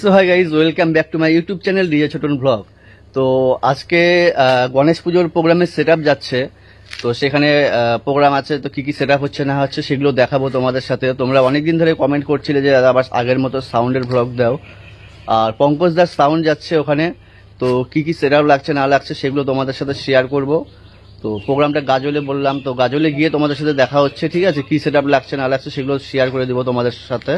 So hi guys, welcome back to my YouTube channel DJ Chhotan vlog. তো আজকে গণেশ পুজোর প্রোগ্রামের সেট আপ যাচ্ছে। তো সেখানে প্রোগ্রাম আছে, তো কি কি সেট আপ হচ্ছে না হচ্ছে সেগুলো দেখাবো তোমাদের সাথে। তোমরা অনেকদিন ধরে কমেন্ট করছিলে যে দাদা আবার আগের মতো সাউন্ডের ব্লগ দাও। আর পঙ্কজ দাস সাউন্ড যাচ্ছে ওখানে, তো কি কি সেট আপ লাগছে না লাগছে সেগুলো তোমাদের সাথে শেয়ার করব। তো প্রোগ্রামটা গাজলে বললাম, তো গাজলে গিয়ে তোমাদের সাথে দেখা হচ্ছে, ঠিক আছে? কি সেট আপ লাগছে না লাগছে সেগুলো শেয়ার করে দেবো তোমাদের সাথে।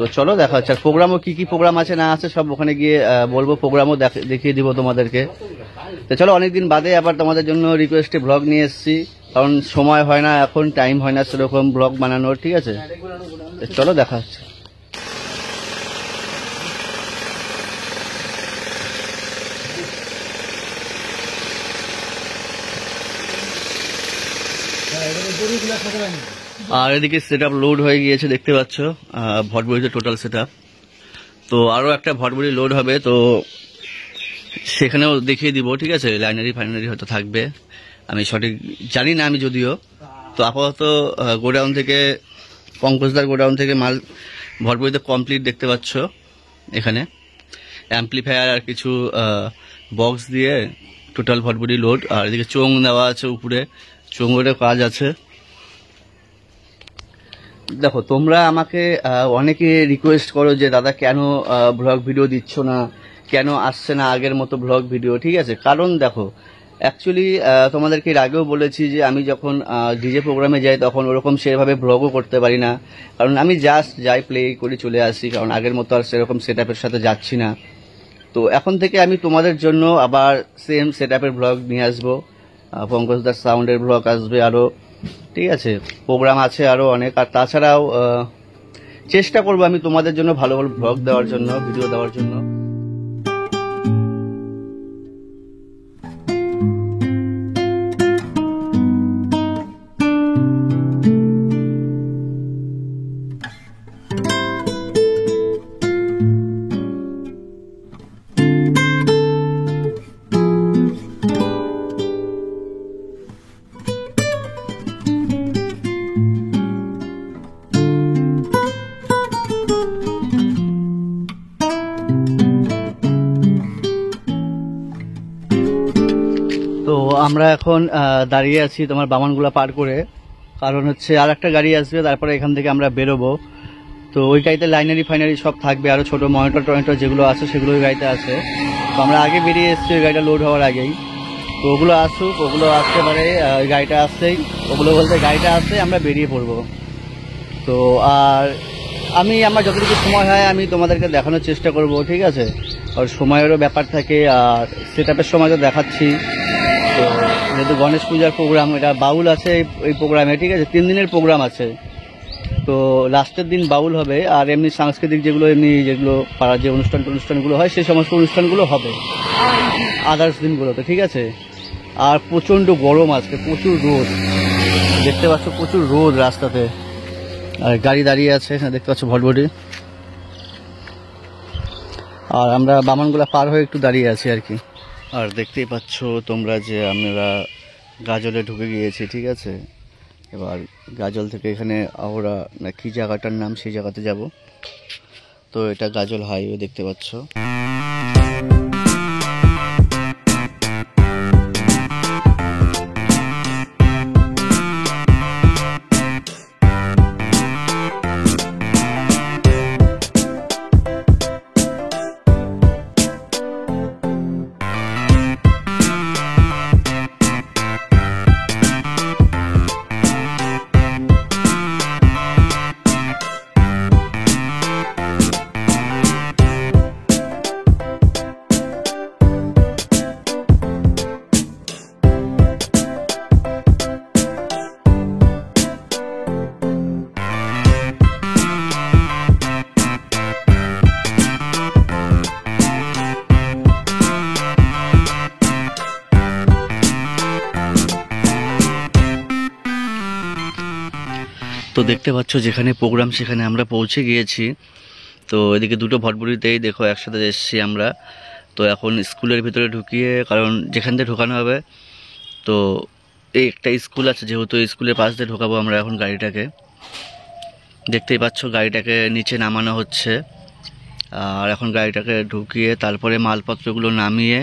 তো চলো দেখা হচ্ছে। আর প্রোগ্রামও কি কি প্রোগ্রাম আছে না আছে সব ওখানে গিয়ে বলবো, প্রোগ্রামও দেখিয়ে দিব তোমাদেরকে। তো চলো, অনেকদিন বাদে আবার তোমাদের জন্য রিকোয়েস্টে ব্লগ নিয়ে এসেছি, কারণ সময় হয় না, এখন টাইম হয় না সেরকম ব্লগ বানানোর, ঠিক আছে? তো চলো দেখা হচ্ছে। আর এদিকে সেট আপ লোড হয়ে গিয়েছে, দেখতে পাচ্ছ ভটবড়িতে টোটাল সেট আপ। তো আরো একটা ভটবড়ি লোড হবে, তো সেখানেও দেখিয়ে দিব, ঠিক আছে? লাইনারি ফাইনারি হয়তো থাকবে, আমি সঠিক জানি না আমি যদিও। তো আপাতত গোডাউন থেকে, পঙ্কজদার গোডাউন থেকে মাল ভটবড়িতে কমপ্লিট, দেখতে পাচ্ছ এখানে অ্যাম্পলিফায়ার আর কিছু বক্স দিয়ে টোটাল ভটবড়ি লোড। আর এদিকে চোং দেওয়া আছে উপরে, চোঙেরও কাজ আছে। দেখো, তোমরা আমাকে অনেকে রিকোয়েস্ট করো যে দাদা কেন ব্লগ ভিডিও দিচ্ছ না, কেন আসছে না আগের মতো ব্লগ ভিডিও, ঠিক আছে? কারণ দেখো, অ্যাকচুয়ালি তোমাদেরকে এর আগেও বলেছি যে আমি যখন ডিজে প্রোগ্রামে যাই তখন ওরকম সেভাবে ব্লগও করতে পারি না, কারণ আমি জাস্ট যাই প্লে করে চলে আসি, কারণ আগের মতো আর সেরকম সেট আপের সাথে যাচ্ছি না। তো এখন থেকে আমি তোমাদের জন্য আবার সেম সেট আপের ব্লগ নিয়ে আসবো, পঙ্কজদার সাউন্ডের ব্লগ আসবে আরও, ঠিক আছে? প্রোগ্রাম আছে আরও অনেক। আর তাছাড়াও চেষ্টা করবো আমি তোমাদের জন্য ভালো ভালো ব্লগ দেওয়ার জন্য, ভিডিও দেওয়ার জন্য। তো আমরা এখন দাঁড়িয়ে আছি তোমার বামানগুলা পার করে, কারণ হচ্ছে আর একটা গাড়ি আসবে, তারপরে এখান থেকে আমরা বেরোবো। তো ওই গাড়িতে লাইনারি ফাইনারি সব থাকবে, আরও ছোটো মনিটর টনিটর যেগুলো আছে সেগুলো ওই গাড়িতে আছে। তো আমরা আগে বেরিয়ে এসেছি ওই গাড়িটা লোড হওয়ার আগেই। তো ওগুলো আসুক, ওগুলো আসতে পারে, ওই গাড়িটা আসছেই, ওগুলো বলতে গাড়িটা আসছে আমরা বেরিয়ে পড়বো। তো আর আমার যতটুকু সময় হয় আমি তোমাদেরকে দেখানোর চেষ্টা করব, ঠিক আছে? আর সময়েরও ব্যাপার থাকে, আর সেট আপের সময় তো দেখাচ্ছি। তো যেহেতু গণেশ পূজার প্রোগ্রাম, এটা বাউল আছে এই প্রোগ্রামে, ঠিক আছে? 3 দিনের প্রোগ্রাম আছে। তো লাস্টের দিন বাউল হবে, আর এমনি সাংস্কৃতিক যেগুলো পাড়ার যে অনুষ্ঠানগুলো হয় সেই সমস্ত অনুষ্ঠানগুলো হবে আদার্স দিনগুলোতে, ঠিক আছে? আর প্রচণ্ড গরম আজকে, প্রচুর রোদ, দেখতে পাচ্ছ প্রচুর রোদ রাস্তাতে। আর গাড়ি দাঁড়িয়ে আছে এখানে, দেখতে পাচ্ছ ভটভটি। আর আমরা বামানগুলা পার হয়ে একটু দাঁড়িয়ে আছি আর কি। আর দেখতেই পাচ্ছ তোমরা যে আমরা গাজলে ঢুকে গিয়েছি, ঠিক আছে? এবার গাজল থেকে এখানে আওরা না কি জায়গাটার নাম, সেই জায়গাতে যাব। তো এটা গাজল হাইওয়ে, দেখতে পাচ্ছ। তো দেখতে পাচ্ছ যেখানে প্রোগ্রাম সেখানে আমরা পৌঁছে গিয়েছি। তো এদিকে দুটো ভটভটিতেই দেখো একসাথে এসেছি আমরা। তো এখন স্কুলের ভিতরে ঢুকিয়ে, কারণ যেখান থেকে ঢোকানো হবে, তো এই একটা স্কুল আছে, যেহেতু স্কুলের পাশ দিয়ে ঢোকাবো আমরা এখন গাড়িটাকে। দেখতেই পাচ্ছ গাড়িটাকে নিচে নামানো হচ্ছে, আর এখন গাড়িটাকে ঢুকিয়ে তারপরে মালপত্রগুলো নামিয়ে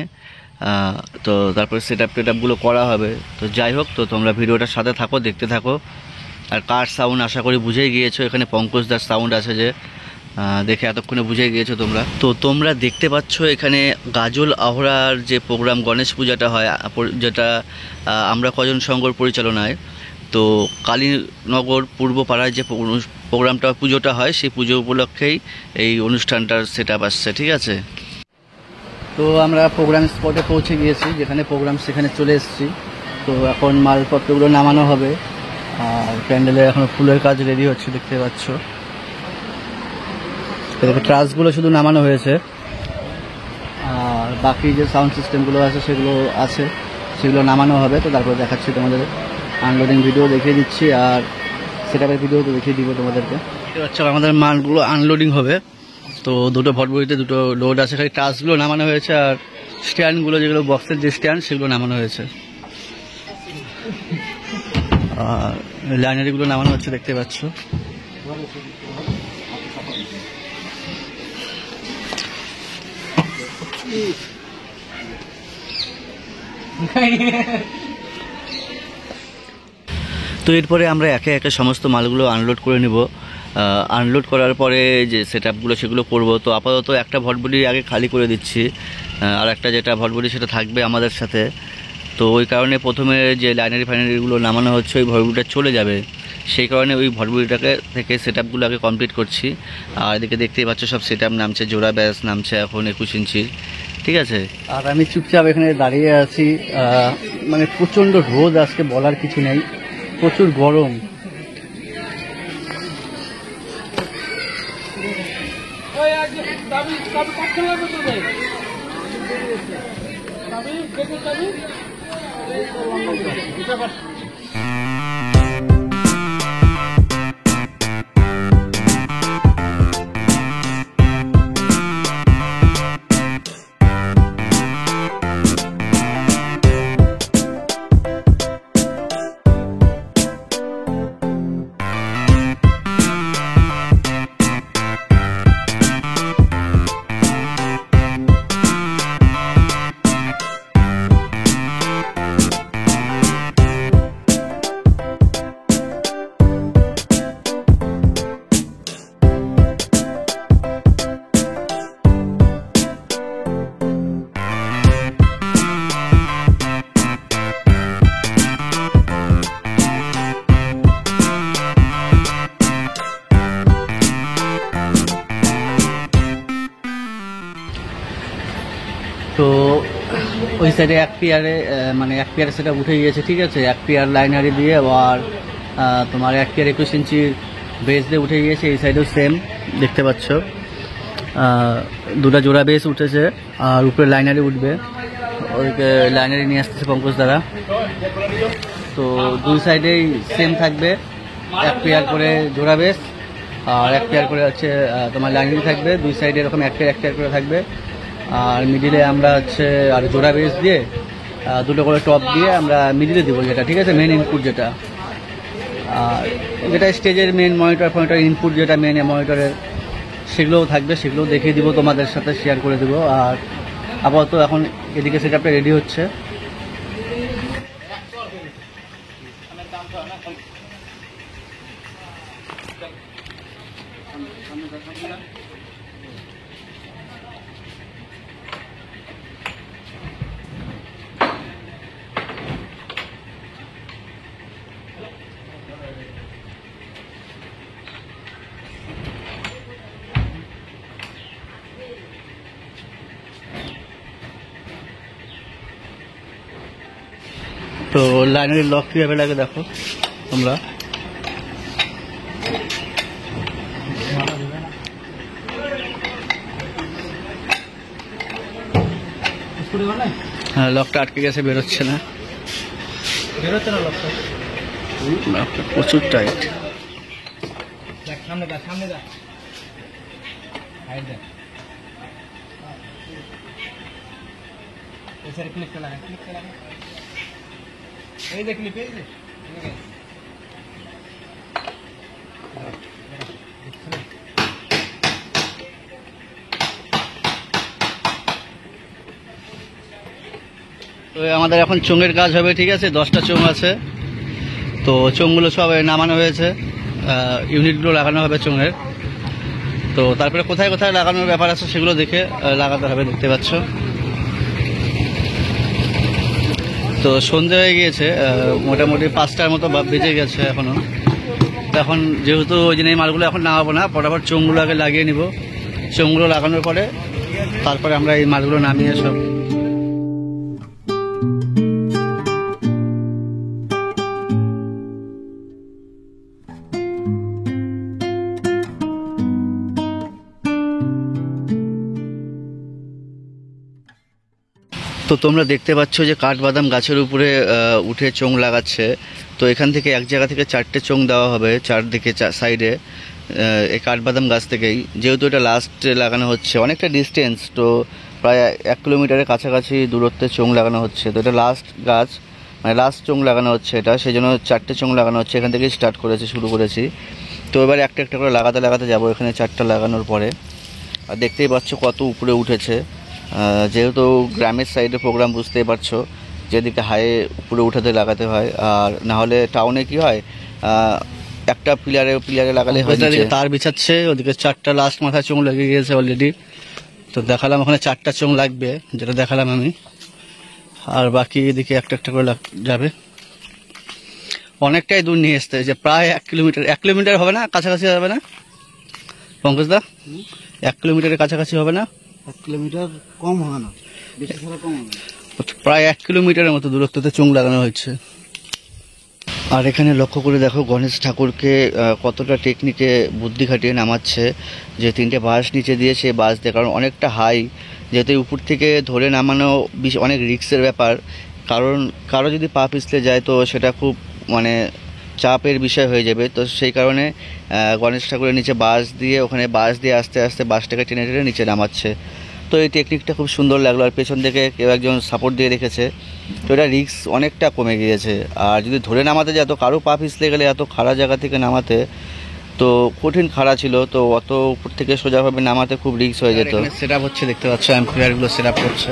তো তারপরে সেটআপগুলো করা হবে। তো যাই হোক, তো তোমরা ভিডিওটার সাথে থাকো, দেখতে থাকো। আর কার সাউন্ড আশা করি বুঝেই গিয়েছো, এখানে পঙ্কজদার সাউন্ড আছে যে দেখে এতক্ষণে বুঝে গিয়েছো তোমরা। তো তোমরা দেখতে পাচ্ছ এখানে গাজল আহড়ার যে প্রোগ্রাম গণেশ পূজাটা হয়, যেটা আমরা কজন সংঘর পরিচালনায়, তো কালীনগর পূর্বপাড়ায় যে প্রোগ্রামটা পুজোটা হয় সেই পুজো উপলক্ষেই এই অনুষ্ঠানটার সেটআপ আসছে, ঠিক আছে। তো আমরা প্রোগ্রাম স্পটে পৌঁছে গিয়েছি, যেখানে প্রোগ্রাম সেখানে চলে এসেছি। তো এখন মালপত্রগুলো নামানো হবে আর প্যান্ডেলে এখনো ফুলের কাজ রেডি হচ্ছে, দেখতে পাচ্ছ। ট্রাসগুলো শুধু নামানো হয়েছে আর বাকি যে সাউন্ড সিস্টেমগুলো আছে সেগুলো নামানো হবে। তো তারপরে দেখাচ্ছি তোমাদের, আনলোডিং ভিডিও দেখিয়ে দিচ্ছি আর সেটআপের ভিডিও তো দেখিয়ে দিব তোমাদেরকে। দেখতে পাচ্ছ আমাদের মালগুলো আনলোডিং হবে। তো দুটো ভটভটিতে দুটো লোড আছে, খালি ট্রাসগুলো নামানো হয়েছে আর স্ট্যান্ডগুলো, যেগুলো বক্সের যে স্ট্যান্ড সেগুলো নামানো হয়েছে আর লাইনারিগুলো নামানো হচ্ছে, দেখতে পাচ্ছ। তো এরপরে আমরা একে একে সমস্ত মালগুলো আনলোড করে নিব। আনলোড করার পরে যে সেটআপগুলো সেগুলো করব। তো আপাতত একটা ভটভটি আগে খালি করে দিচ্ছি, আর একটা যেটা ভটভটি সেটা থাকবে আমাদের সাথে। তো ওই কারণে প্রথমে যে লাইনারিগুলো নামানো হচ্ছে ওই ভটভটিটা চলে যাবে, সেই কারণে ওই ভটভটিটাকে থেকে সেটআপগুলো আগে কমপ্লিট করছি। আর এদিকে দেখতেই পাচ্ছ সব সেটআপ নামছে, জোড়া ব্যাস নামছে এখন 21 ইঞ্চির, ঠিক আছে। আর আমি চুপচাপ এখানে দাঁড়িয়ে আছি, মানে প্রচণ্ড রোদ আজকে, বলার কিছু নেই, প্রচুর গরম। তো ওই সাইডে এক পেয়ারে সেটা উঠে গিয়েছে, ঠিক আছে। এক পেয়ার লাইনারি দিয়ে আর তোমার এক পেয়ার 21 ইঞ্চির বেস দিয়ে উঠে গিয়েছে। এই সাইডেও সেম দেখতে পাচ্ছ, দুটা জোড়া বেস উঠেছে আর উপরে লাইনারি উঠবে। ওইকে লাইনারি নিয়ে আসতেছে পঙ্কজ দ্বারা। তো দুই সাইডেই সেম থাকবে, এক পেয়ার করে জোড়া বেস আর এক পেয়ার করে হচ্ছে তোমার লাইনারি থাকবে। দুই সাইডে এরকম এক পেয়ার করে থাকবে। আর মিডিলে আমরা হচ্ছে আর জোড়া বেস দিয়ে দুটো করে টপ দিয়ে আমরা মিডিলে দেবো, যেটা ঠিক আছে মেন ইনপুট যেটা। আর যেটা স্টেজের মেন মনিটর ইনপুট যেটা মেন মনিটরের, সেগুলোও থাকবে, সেগুলোও দেখিয়ে দিব, তোমাদের সাথে শেয়ার করে দেবো। আর আপাতত এখন এদিকে সেটআপটা রেডি হচ্ছে। তো লাইনারির লক কীভাবে লাগে দেখো তোমরা। হ্যাঁ, লকটা আটকে গেছে, বেরোচ্ছে না লকটা প্রচুর টাইট। এই যে ক্লিপ, এই যে আমাদের এখন চোঙের কাজ হবে, ঠিক আছে। 10টা চোঙ আছে, তো চোঙগুলো সব নামানো হয়েছে, ইউনিটগুলো লাগানো হবে চোঙের। তো তারপরে কোথায় কোথায় লাগানোর ব্যাপার আছে সেগুলো দেখে লাগাতে হবে, দেখতে পাচ্ছ। তো সন্ধ্যে হয়ে গিয়েছে, মোটামুটি 5টার মতো বেজে গেছে এখনো। তো এখন যেহেতু ওই জন্য এই মালগুলো এখন নামাবো না, ফটাফট চোঙগুলো আগে লাগিয়ে নিব। চোঙগুলো লাগানোর পরে তারপরে আমরা এই মালগুলো নামিয়ে সব। তো তোমরা দেখতে পাচ্ছ যে কাঠবাদাম গাছের উপরে উঠে চোঙ লাগাচ্ছে। তো এখান থেকে এক জায়গা থেকে 4টে চোঙ দেওয়া হবে, চারদিকে সাইডে, এই কাঠবাদাম গাছ থেকেই। যেহেতু এটা লাস্টে লাগানো হচ্ছে, অনেকটা ডিস্টেন্স, তো প্রায় 1 কিলোমিটারের কাছাকাছি দূরত্বে চোঙ লাগানো হচ্ছে। তো এটা লাস্ট গাছ, মানে লাস্ট চোঙ লাগানো হচ্ছে এটা, সেই জন্য 4টে চোঙ লাগানো হচ্ছে। এখান থেকেই শুরু করেছি। তো এবার একটা একটা করে লাগাতে লাগাতে যাবো এখানে 4টা লাগানোর পরে। আর দেখতেই পাচ্ছ কত উপরে উঠেছে। যেহেতু গ্রামের সাইডে প্রোগ্রাম, বুঝতেই পারছো, যেদিকে হাইয়ে উপরে উঠাতে লাগাতে হয়। আর না হলে টাউনে কি হয়, একটা পিলারে লাগালে হয়। তার বিছাচ্ছে, ওদিকে 4টা লাস্ট মাথায় চোঙ লেগে গিয়েছে অলরেডি। তো দেখালাম ওখানে 4টা চোঙ লাগবে, যেটা দেখালাম আমি। আর বাকি এদিকে একটা একটা করে যাবে। অনেকটাই দূর নিয়ে আসতে, যে প্রায় 1 কিলোমিটার হবে না, কাছাকাছি হবে না পঙ্কজ দা? 1 কিলোমিটারের কাছাকাছি হবে না? 1 কিলোমিটার কম হবে না, বেশি ছাড়া কম হবে। প্রায় 1 কিলোমিটারের মতো দূরত্বতে চোঙ লাগানো হয়েছে। আর এখানে লক্ষ্য করে দেখো গণেশ ঠাকুরকে কতটা টেকনিকে বুদ্ধি খাটিয়ে নামাচ্ছে। যে 3টে বাঁশ নিচে দিয়েছে, বাঁশ দিয়ে, কারণ অনেকটা হাই, যেহেতু উপর থেকে ধরে নামানো অনেক রিস্কের ব্যাপার। কারণ কারো যদি পা পিছলে যায় তো সেটা খুব মানে চাপের বিষয় হয়ে যাবে। তো সেই কারণে গণেশ ঠাকুরের নিচে বাঁশ দিয়ে, ওখানে বাঁশ দিয়ে আস্তে আস্তে বাঁশটাকে টেনে টেনে নিচে নামাচ্ছে। তো এই টেকনিকটা খুব সুন্দর লাগলো। আর পেছন থেকে কেউ একজন সাপোর্ট দিয়ে রেখেছে, তো এটা রিস্ক অনেকটা কমে গিয়েছে। আর যদি ধরে নামাতে যায়, তো কারো পা পিছলে গেলে এত খাড়া জায়গা থেকে নামাতে তো কঠিন খাড়া ছিল, তো অত উপর থেকে সোজাভাবে নামাতে খুব রিস্ক হয়ে যেত। সেট আপ হচ্ছে, দেখতে পাচ্ছ, অ্যাম্পিয়ারগুলো সেট আপ করছে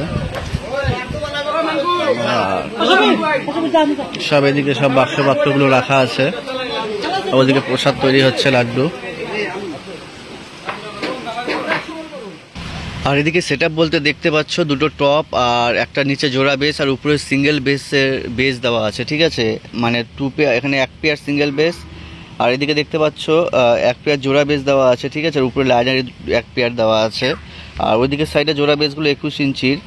সব। এদিকে সব বাক্সগুলো রাখা আছে, ওদিকে প্রসাদ তৈরি হচ্ছে, লাড্ডু। আর এদিকে সেট আপ বলতে দেখতে পাচ্ছ 2টো টপ আর একটা নিচে জোড়া বেস, আর উপরে সিঙ্গেল বেস দেওয়া আছে, ঠিক আছে। মানে 2 পেয়ার, এখানে 1 পেয়ার সিঙ্গেল বেস, আর এদিকে দেখতে পাচ্ছ 1 পেয়ার জোড়া বেস দেওয়া আছে, ঠিক আছে। আর উপরে লাইনারি 1 পেয়ার দেওয়া আছে। আর ওইদিকে সাইডে জোড়া বেসগুলো 21 ইঞ্চির।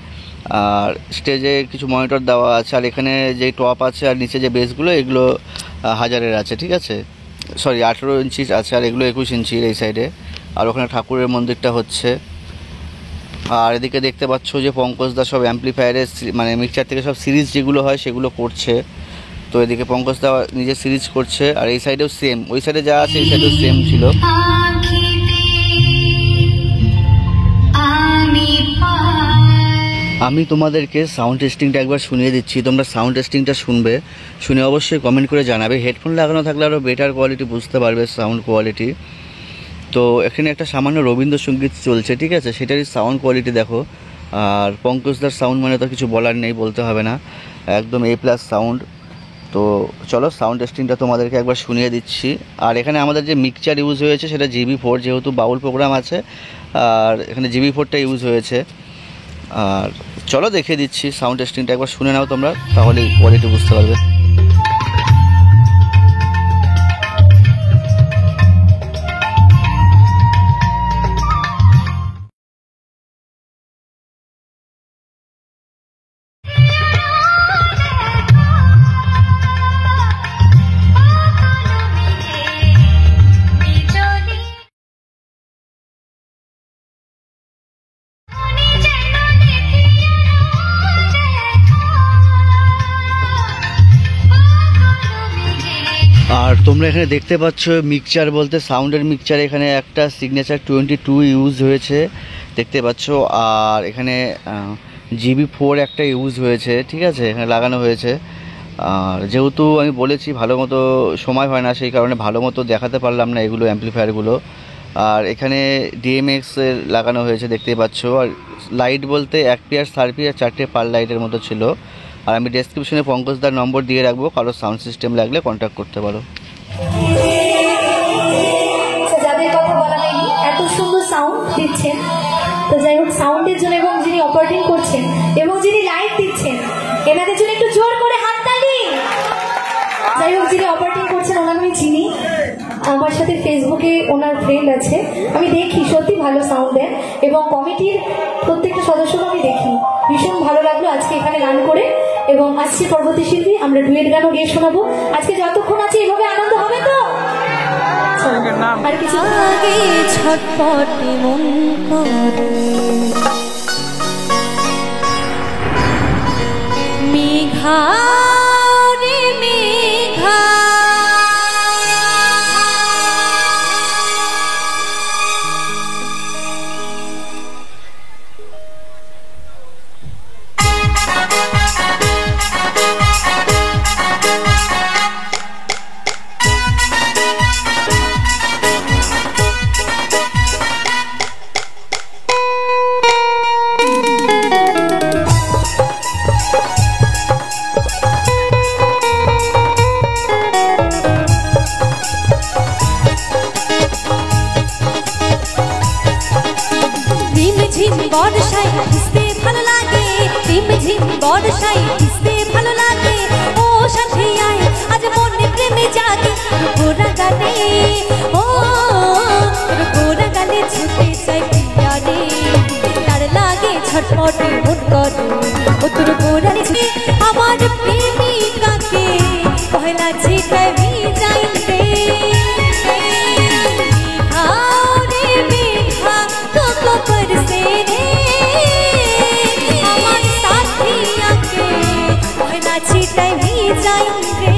আর স্টেজে কিছু মনিটর দেওয়া আছে। আর এখানে যে টপ আছে আর নিচে যে বেসগুলো, এগুলো 1000-এর আছে, ঠিক আছে। সরি, 18 ইঞ্চির আছে, আর এগুলো 21 ইঞ্চির এই সাইডে। আর ওখানে ঠাকুরের মন্দিরটা হচ্ছে। আর এদিকে দেখতে পাচ্ছ যে পঙ্কজদা সব অ্যাম্পলিফায়ারের মানে মিক্সচার থেকে সব সিরিজ যেগুলো হয় সেগুলো করছে। তো এদিকে পঙ্কজদা নিজে সিরিজ করছে। আর এই সাইডেও সেম, ওই সাইডে যা আছে এই সাইডেও সেম ছিল। আমি তোমাদেরকে সাউন্ড টেস্টিংটা একবার শুনিয়ে দিচ্ছি, তোমরা সাউন্ড টেস্টিংটা শুনবে, শুনে অবশ্যই কমেন্ট করে জানাবে। হেডফোন লাগানো থাকলে আরও বেটার কোয়ালিটি বুঝতে পারবে, সাউন্ড কোয়ালিটি। তো এখানে একটা সামান্য রবীন্দ্রসঙ্গীত চলছে, ঠিক আছে, সেটারই সাউন্ড কোয়ালিটি দেখো। আর পঙ্কজদার সাউন্ড মানে তো কিছু বলার নেই, বলতে হবে না, একদম A+ সাউন্ড। তো চলো সাউন্ড টেস্টিংটা তোমাদেরকে একবার শুনিয়ে দিচ্ছি। আর এখানে আমাদের যে মিক্সচার ইউজ হয়েছে সেটা GB4, যেহেতু বাউল প্রোগ্রাম আছে, আর এখানে GB4টা ইউজ হয়েছে। আর চলো দেখিয়ে দিচ্ছি সাউন্ড টেস্টিংটা, একবার শুনে নাও তোমরা, তাহলে কোয়ালিটি বুঝতে পারবে। আর তোমরা এখানে দেখতে পাচ্ছ মিক্সচার বলতে সাউন্ডের মিক্সচার, এখানে একটা সিগনেচার 22 ইউজ হয়েছে, দেখতে পাচ্ছ। আর এখানে GB4 একটা ইউজ হয়েছে, ঠিক আছে, এখানে লাগানো হয়েছে। আর যেহেতু আমি বলেছি ভালো মতো সময় হয় না, সেই কারণে ভালো মতো দেখাতে পারলাম না এগুলো অ্যাম্পলিফায়ারগুলো। আর এখানে DMX এর লাগানো হয়েছে, দেখতেই পাচ্ছ। আর লাইট বলতে 1 পেয়ার সার্ভি আর 4টে পার লাইটের মতো ছিল। আর আমি ডেসক্রিপশনে পঙ্কজদার নম্বর দিয়ে রাখবো, কারো সাউন্ড সিস্টেম লাগলে কন্ট্যাক্ট করতে পারো। যাদের কথা বলা হয়নি, এত সুন্দর সাউন্ড দিচ্ছেন, তো যাই হোক সাউন্ডের জন্য এবং যিনি অপারেটিং করছেন এবং যিনি লাইট দিচ্ছেন এনাদের জন্য একটু জোর করে হাততালি। যাই হোক যিনি অপারেটিং করছেন ওনার আমি চিনি, আমার সাথে ফেসবুকে ওনার ফ্রেন্ড আছে, আমি দেখি সত্যি ভালো সাউন্ড দেন এবং কমিটির প্রত্যেকটা সদস্যকে আমি দেখি। ভীষণ ভালো লাগলো আজকে এখানে গান করে, এবং আসছে পরবর্তী শিল্পী, আমরা ডুয়েট গানও গিয়ে শোনাবো। আজকে যতক্ষণ আছে এভাবে আনন্দ হবে তো। আর কিছু আগে ছটপটে মন করে মেঘা রে মেঘা, বর্ষায় ভিজতে ভালো লাগে, ঝিম ঝিম বর্ষায় ভিজতে ভালো লাগে। ও সাথী আয় আজ মনে প্রেমে জাগে, গোরা গানে ও গোরা গানে ছুটে চাই প্রিয়া রে, তার লাগে ছটপটে মন করে ও তোর গোরা রে। আমার প্রেমিকাকে পয়লা ছিটায় ভিজাই রে, छिटाई भी जाएंगे।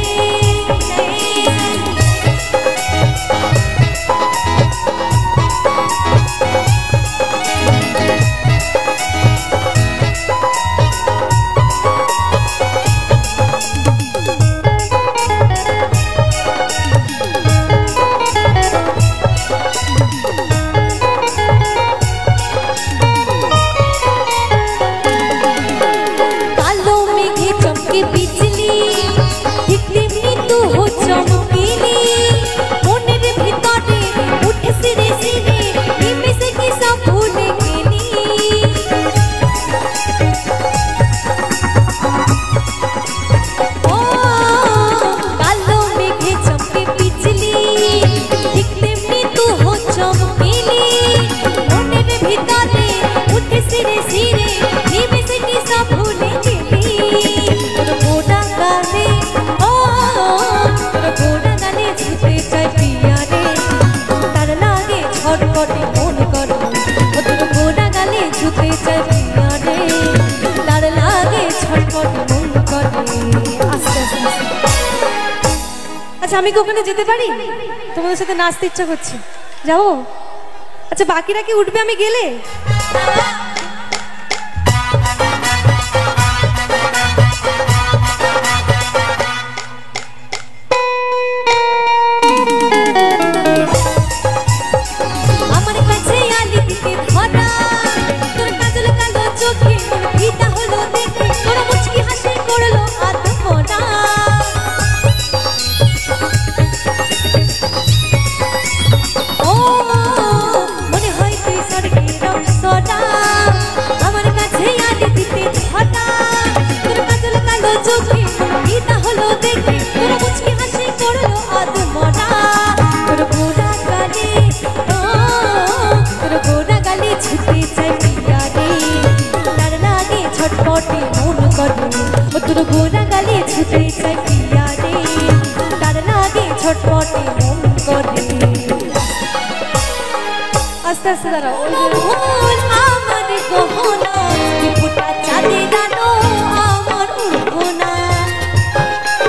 আচ্ছা আমি কি ওখানে যেতে পারি? তোমাদের সাথে নাচতে ইচ্ছা করছে, যাবো? আচ্ছা বাকিরা কি উঠবে আমি গেলে? আস্তে আস্তে দাঁড়াও। আমার গহনা ফুটা চাঁদে দানো আমার উঠোনা,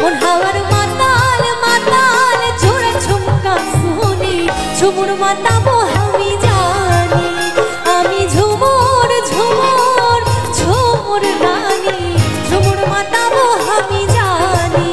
মন হাওয়ার মাতাল মাতাল জোরে ঝুমকা শুনি, ঝুমুর মাতাবো আমি জানি, আমি ঝুমুর ঝুমুর ঝুমুর রানী, ঝুমুর মাতাবো আমি জানি।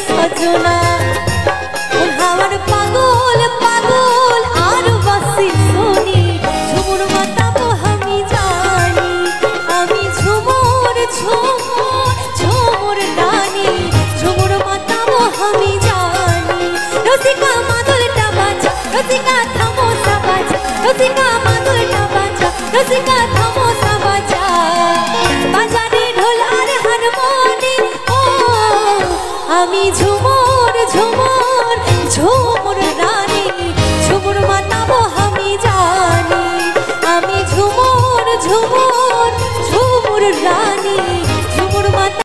সজনা কোন হাওয়ার পাগল পাগল আর বাসি শুনি ঝুমুর মাতাবো আমি জানি আমি ঝুমুর ঝুমুর ঝুমুর রানী ঝুমুর মাতাবো আমি জানি রসিকা মাদলটা বাজা রসিকা থামোসা বাজা রসিকা মাদলটা বাজা রসিকা থামোসা বাজা বাজারে ঢোল আর হারমোনি ও আমি ঝুমুর